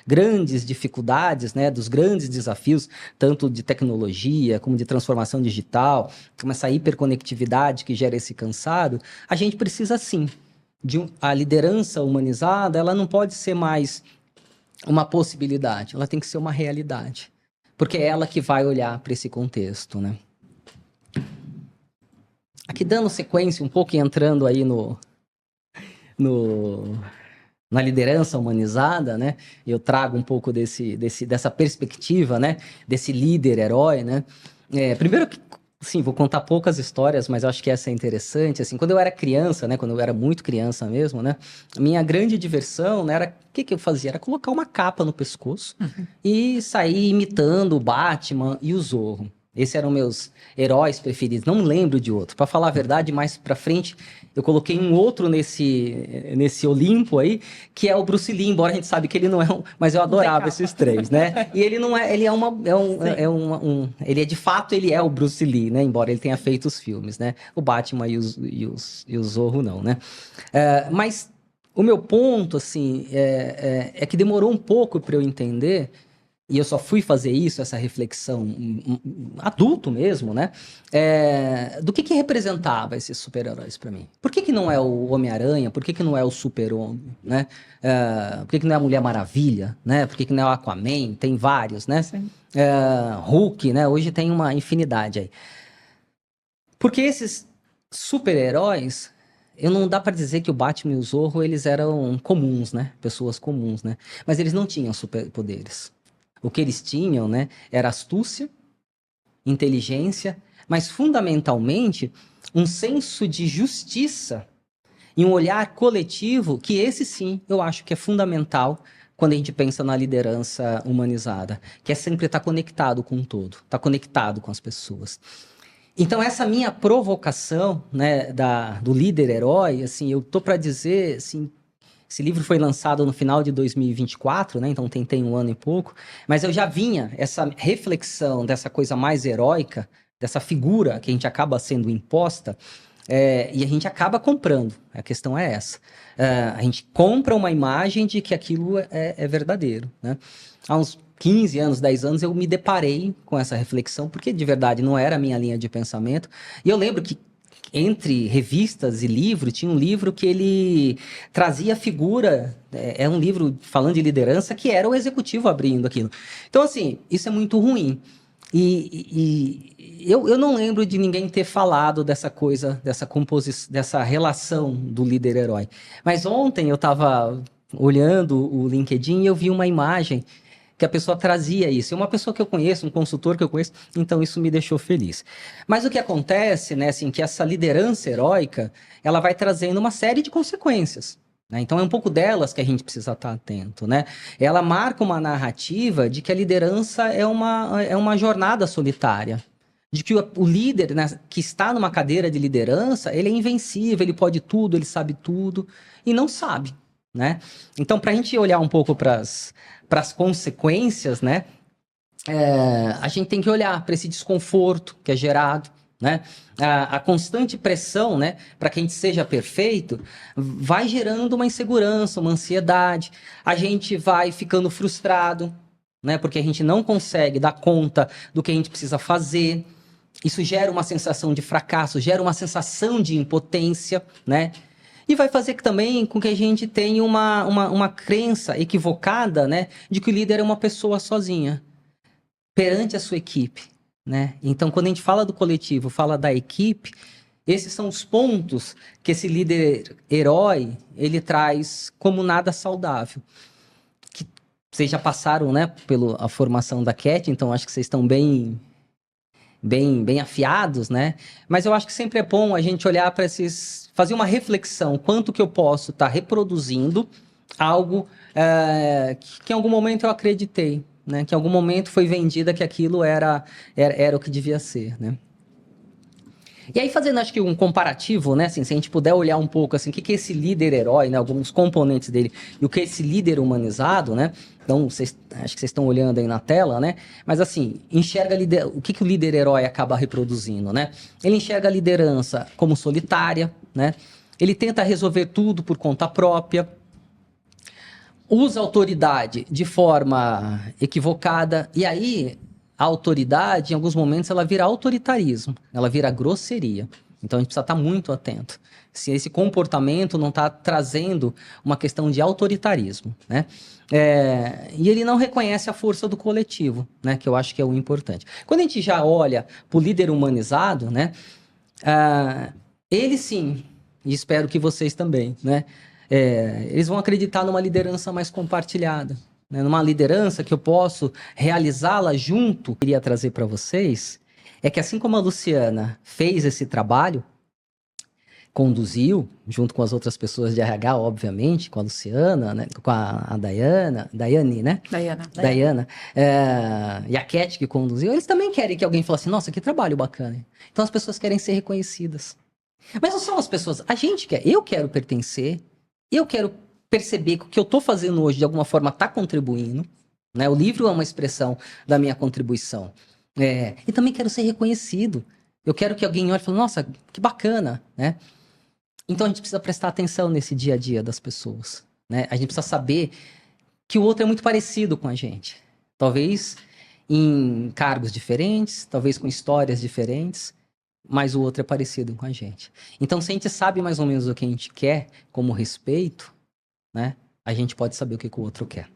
grandes dificuldades, né, dos grandes desafios, tanto de tecnologia como de transformação digital, como essa hiperconectividade que gera esse cansado, a gente precisa sim a liderança humanizada, ela não pode ser mais uma possibilidade, ela tem que ser uma realidade, porque é ela que vai olhar para esse contexto, né? Aqui dando sequência um pouco e entrando aí na liderança humanizada, né? Eu trago um pouco dessa perspectiva, né? Desse líder-herói, né? Primeiro que, sim, vou contar poucas histórias, mas eu acho que essa é interessante. Assim, quando eu era criança, né? Quando eu era muito criança mesmo, né? A minha grande diversão, né, era... O que eu fazia? Era colocar uma capa no pescoço e sair imitando o Batman e o Zorro. Esses eram meus heróis preferidos. Não lembro de outro. Para falar a verdade, mais para frente, eu coloquei um outro nesse Olimpo aí, que é o Bruce Lee, embora a gente sabe que ele não é um... Mas eu adorava esses três, né? E ele não é... Ele ele é, de fato, ele é o Bruce Lee, né? Embora ele tenha feito os filmes, né? O Batman e o Zorro não, né? Mas o meu ponto, assim, é que demorou um pouco para eu entender... E eu só fui fazer isso, essa reflexão adulto mesmo, né? Do que representava esses super-heróis para mim? Por que não é o Homem-Aranha? Por que não é o Super-Homem, né? Por que não é a Mulher Maravilha, né? Por que não é o Aquaman? Tem vários, né? Hulk, né? Hoje tem uma infinidade aí. Porque esses super-heróis, não dá para dizer que o Batman e o Zorro, eles eram comuns, né? Pessoas comuns, né? Mas eles não tinham superpoderes. O que eles tinham, né, era astúcia, inteligência, mas fundamentalmente um senso de justiça e um olhar coletivo, que esse sim, eu acho que é fundamental quando a gente pensa na liderança humanizada, que é sempre estar conectado com o todo, estar conectado com as pessoas. Então, essa minha provocação, né, do líder-herói, assim, eu tô para dizer, assim, esse livro foi lançado no final de 2024, né? Então tem um ano e pouco. Mas eu já vinha essa reflexão dessa coisa mais heróica, dessa figura que a gente acaba sendo imposta, e a gente acaba comprando. A questão é essa. A gente compra uma imagem de que aquilo é verdadeiro, né? Há uns 15 anos, 10 anos, eu me deparei com essa reflexão, porque de verdade não era a minha linha de pensamento. E eu lembro que entre revistas e livros, tinha um livro que ele trazia a figura, é um livro falando de liderança, que era o executivo abrindo aquilo. Então, assim, isso é muito ruim. E eu não lembro de ninguém ter falado dessa coisa, dessa relação do líder-herói. Mas ontem eu estava olhando o LinkedIn e eu vi uma imagem que a pessoa trazia isso. É uma pessoa que eu conheço, um consultor que eu conheço, então isso me deixou feliz. Mas o que acontece, né, assim, que essa liderança heróica, ela vai trazendo uma série de consequências, né? Então é um pouco delas que a gente precisa estar atento, né? Ela marca uma narrativa de que a liderança é uma jornada solitária. De que o líder, né, que está numa cadeira de liderança, ele é invencível, ele pode tudo, ele sabe tudo, e não sabe, né? Então, para a gente olhar um pouco para as consequências, né? A gente tem que olhar para esse desconforto que é gerado, né? A constante pressão, né, para que a gente seja perfeito, vai gerando uma insegurança, uma ansiedade. A gente vai ficando frustrado, né, porque a gente não consegue dar conta do que a gente precisa fazer. Isso gera uma sensação de fracasso, gera uma sensação de impotência, né? E vai fazer também com que a gente tenha uma crença equivocada, né, de que o líder é uma pessoa sozinha, perante a sua equipe, né? Então, quando a gente fala do coletivo, fala da equipe, esses são os pontos que esse líder herói, ele traz como nada saudável. Que vocês já passaram, né, pela formação da CAT, então acho que vocês estão bem afiados, né? Mas eu acho que sempre é bom a gente olhar para fazer uma reflexão, quanto que eu posso estar reproduzindo algo que em algum momento eu acreditei, né? Que em algum momento foi vendida que aquilo era o que devia ser, né? E aí, fazendo, acho que um comparativo, né? Assim, se a gente puder olhar um pouco, assim, o que é esse líder-herói, né? Alguns componentes dele, e o que é esse líder humanizado, né? Então, acho que vocês estão olhando aí na tela, né? Mas, assim, enxerga o que o líder-herói acaba reproduzindo, né? Ele enxerga a liderança como solitária, né? Ele tenta resolver tudo por conta própria. usa a autoridade de forma equivocada, e aí a autoridade, em alguns momentos, ela vira autoritarismo, ela vira grosseria. Então a gente precisa estar muito atento se esse comportamento não está trazendo uma questão de autoritarismo, né? E ele não reconhece a força do coletivo, né? Que eu acho que é o importante. Quando a gente já olha para o líder humanizado, né? Ele sim, e espero que vocês também, né? Eles vão acreditar numa liderança mais compartilhada, né? Numa liderança que eu posso realizá-la junto. Queria trazer para vocês é que assim como a Luciana fez esse trabalho, conduziu, junto com as outras pessoas de RH, obviamente, com a Luciana, né? Com a Daiane, né? Daiana. E a Cat que conduziu, eles também querem que alguém fale assim, nossa, que trabalho bacana. Então as pessoas querem ser reconhecidas. Mas não são as pessoas, a gente quer, eu quero pertencer, eu quero perceber que o que eu estou fazendo hoje de alguma forma está contribuindo, né? O livro é uma expressão da minha contribuição. E também quero ser reconhecido. Eu quero que alguém olhe e fale, nossa, que bacana, né? Então a gente precisa prestar atenção nesse dia a dia das pessoas, né? A gente precisa saber que o outro é muito parecido com a gente. Talvez em cargos diferentes, talvez com histórias diferentes, mas o outro é parecido com a gente. Então, se a gente sabe mais ou menos o que a gente quer como respeito, né? A gente pode saber o que o outro quer.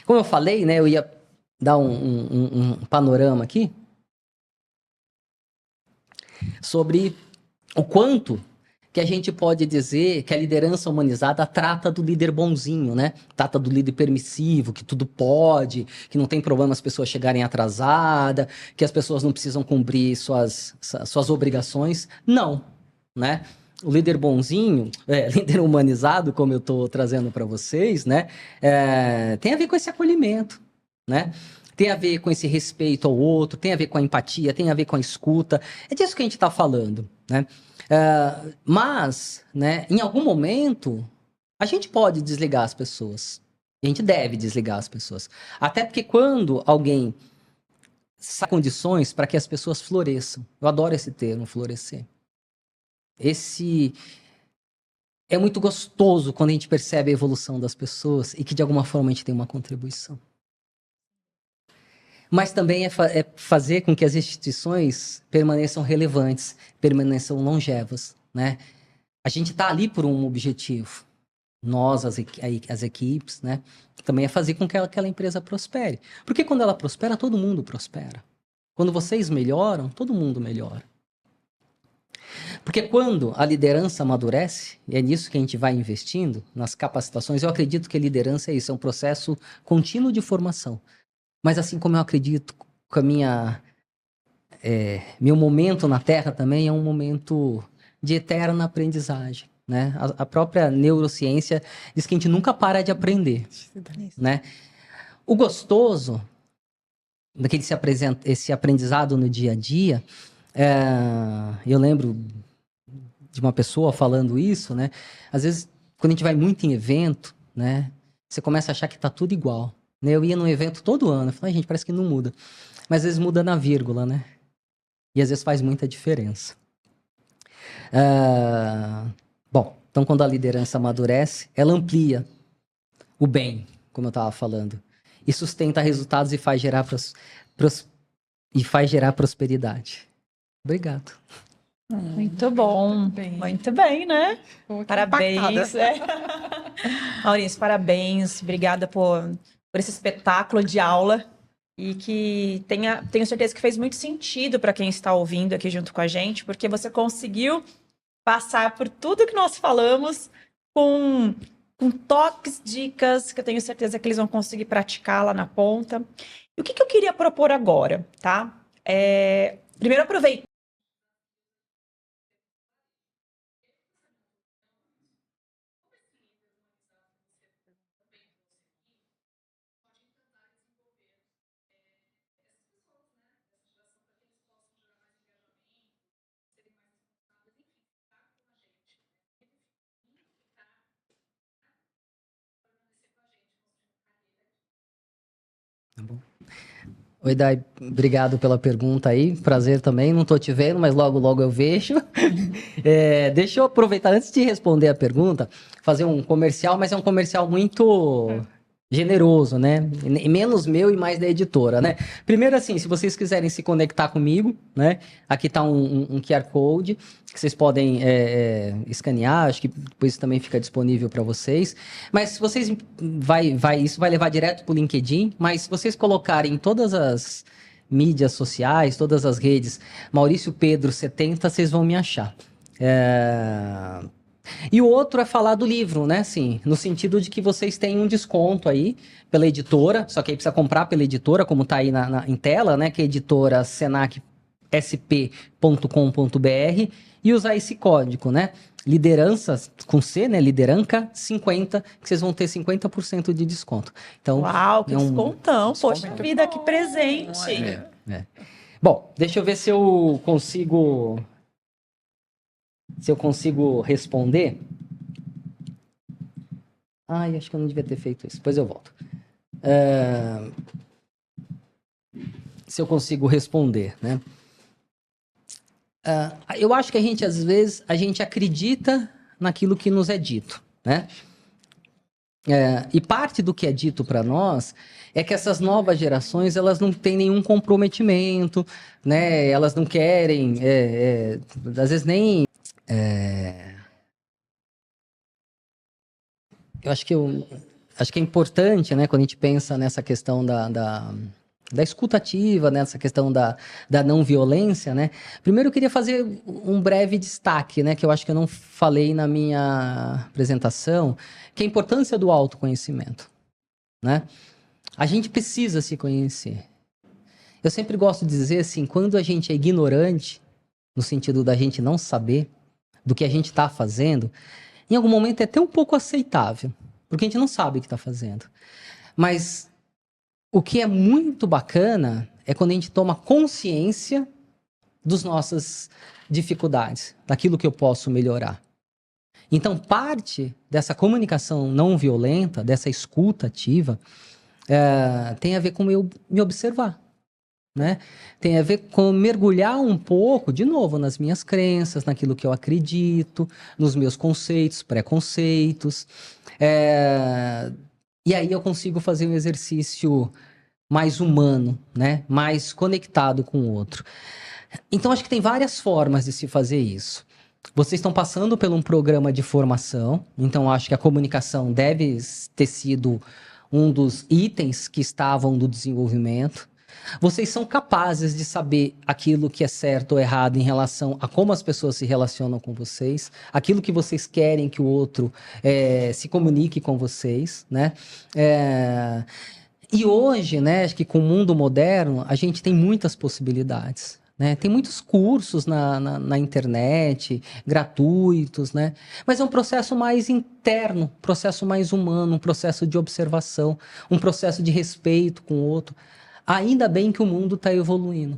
Como eu falei, né? Eu ia dar um panorama aqui sobre o quanto que a gente pode dizer que a liderança humanizada trata do líder bonzinho, né? Trata do líder permissivo, que tudo pode, que não tem problema as pessoas chegarem atrasadas, que as pessoas não precisam cumprir suas obrigações. Não, né? O líder bonzinho, líder humanizado, como eu estou trazendo para vocês, né? Tem a ver com esse acolhimento, né? Tem a ver com esse respeito ao outro, tem a ver com a empatia, tem a ver com a escuta. É disso que a gente está falando, né? Mas, né, em algum momento, a gente pode desligar as pessoas. A gente deve desligar as pessoas. Até porque quando alguém sabe condições para que as pessoas floresçam. Eu adoro esse termo, florescer. É muito gostoso quando a gente percebe a evolução das pessoas e que de alguma forma a gente tem uma contribuição. Mas também é fazer com que as instituições permaneçam relevantes, permaneçam longevas, né? A gente está ali por um objetivo. Nós, as equipes, né? Também é fazer com que aquela empresa prospere. Porque quando ela prospera, todo mundo prospera. Quando vocês melhoram, todo mundo melhora. Porque quando a liderança amadurece, e é nisso que a gente vai investindo, nas capacitações, eu acredito que a liderança é isso, é um processo contínuo de formação. Mas assim como eu acredito que meu momento na Terra também é um momento de eterna aprendizagem, né? A própria neurociência diz que a gente nunca para de aprender, né? O gostoso daquele esse aprendizado no dia a dia, eu lembro de uma pessoa falando isso, né? Às vezes, quando a gente vai muito em evento, né? Você começa a achar que tá tudo igual, né? Eu ia num evento todo ano, eu falei, gente, parece que não muda. Mas às vezes muda na vírgula, né? E às vezes faz muita diferença. Bom, então quando a liderança amadurece, ela amplia o bem, como eu estava falando, e sustenta resultados e faz gerar, prosperidade. Obrigado. Muito bom. Muito bem, né? Parabéns. Maurício, parabéns. Obrigada por esse espetáculo de aula. E que tenho certeza que fez muito sentido para quem está ouvindo aqui junto com a gente, porque você conseguiu passar por tudo que nós falamos com toques, dicas, que eu tenho certeza que eles vão conseguir praticar lá na ponta. E o que eu queria propor agora, tá? Primeiro, aproveitar. Tá bom. Oi, Dai, obrigado pela pergunta aí, prazer também, não tô te vendo, mas logo, logo eu vejo. Deixa eu aproveitar, antes de responder a pergunta, fazer um comercial, mas é um comercial muito generoso, né? E menos meu e mais da editora, né? Primeiro, assim, se vocês quiserem se conectar comigo, né? Aqui tá um QR Code que vocês podem escanear, acho que depois também fica disponível para vocês. Mas se vocês isso vai levar direto para o LinkedIn, mas se vocês colocarem em todas as mídias sociais, todas as redes, Maurício Pedro 70, vocês vão me achar. E o outro é falar do livro, né? Assim, no sentido de que vocês têm um desconto aí pela editora, só que aí precisa comprar pela editora, como tá aí em tela, né? Que é a editora senacsp.com.br e usar esse código, né? Liderança, com C, né? Lideranca 50, que vocês vão ter 50% de desconto. Então, uau, que descontão. Poxa vida, que presente. Bom, deixa eu ver se eu consigo responder. Ai, acho que eu não devia ter feito isso. Depois eu volto. Se eu consigo responder, né? Eu acho que às vezes, a gente acredita naquilo que nos é dito, né? E parte do que é dito para nós é que essas novas gerações, elas não têm nenhum comprometimento, né? Elas não querem, às vezes nem... Eu acho que é importante, né, quando a gente pensa nessa questão da escuta ativa, nessa questão da não violência, né? Primeiro eu queria fazer um breve destaque, né, que eu acho que eu não falei na minha apresentação, que é a importância do autoconhecimento, né? A gente precisa se conhecer. Eu sempre gosto de dizer assim, quando a gente é ignorante, no sentido da gente não saber do que a gente está fazendo, em algum momento é até um pouco aceitável, porque a gente não sabe o que está fazendo. Mas o que é muito bacana é quando a gente toma consciência das nossas dificuldades, daquilo que eu posso melhorar. Então, parte dessa comunicação não violenta, dessa escuta ativa, tem a ver com eu me observar. Né? Tem a ver com mergulhar um pouco, de novo, nas minhas crenças, naquilo que eu acredito, nos meus conceitos, preconceitos. E aí eu consigo fazer um exercício mais humano, né? Mais conectado com o outro. Então, acho que tem várias formas de se fazer isso. Vocês estão passando por um programa de formação, então acho que a comunicação deve ter sido um dos itens que estavam do desenvolvimento. Vocês são capazes de saber aquilo que é certo ou errado em relação a como as pessoas se relacionam com vocês, aquilo que vocês querem que o outro se comunique com vocês, né? E hoje, né, acho que com o mundo moderno, a gente tem muitas possibilidades. Né? Tem muitos cursos na internet, gratuitos, né? Mas é um processo mais interno, um processo mais humano, um processo de observação, um processo de respeito com o outro. Ainda bem que o mundo está evoluindo.